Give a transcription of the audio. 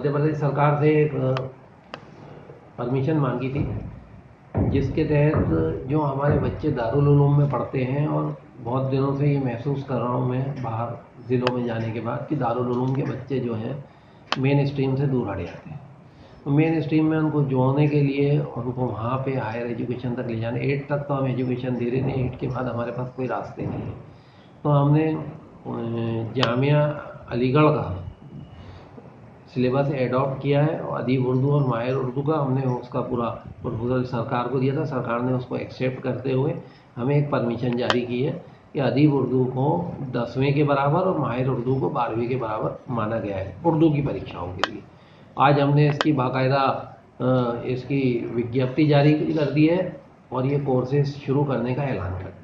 मध्य प्रदेश सरकार से एक परमिशन मांगी थी, जिसके तहत जो हमारे बच्चे दारुल उलूम में पढ़ते हैं, और बहुत दिनों से ये महसूस कर रहा हूँ मैं बाहर ज़िलों में जाने के बाद कि दारुल उलूम के बच्चे जो हैं मेन स्ट्रीम से दूर हट जाते हैं। तो मेन स्ट्रीम में उनको जोड़ने के लिए उनको वहाँ पे हायर एजुकेशन तक ले जाने, 8 तक तो हम एजुकेशन दे रहे थे, 8 के बाद हमारे पास कोई रास्ते नहीं है। तो हमने जामिया अलीगढ़ का सिलेबस एडॉप्ट किया है, और अदीब उर्दू और माहिर उर्दू का हमने उसका पूरा प्रपोजल सरकार को दिया था। सरकार ने उसको एक्सेप्ट करते हुए हमें एक परमिशन जारी की है कि अदीब उर्दू को 10वीं के बराबर और माहिर उर्दू को 12वीं के बराबर माना गया है उर्दू की परीक्षाओं के लिए। आज हमने इसकी बाकायदा इसकी विज्ञप्ति जारी कर दी है और ये कोर्सेज शुरू करने का ऐलान कर दिया।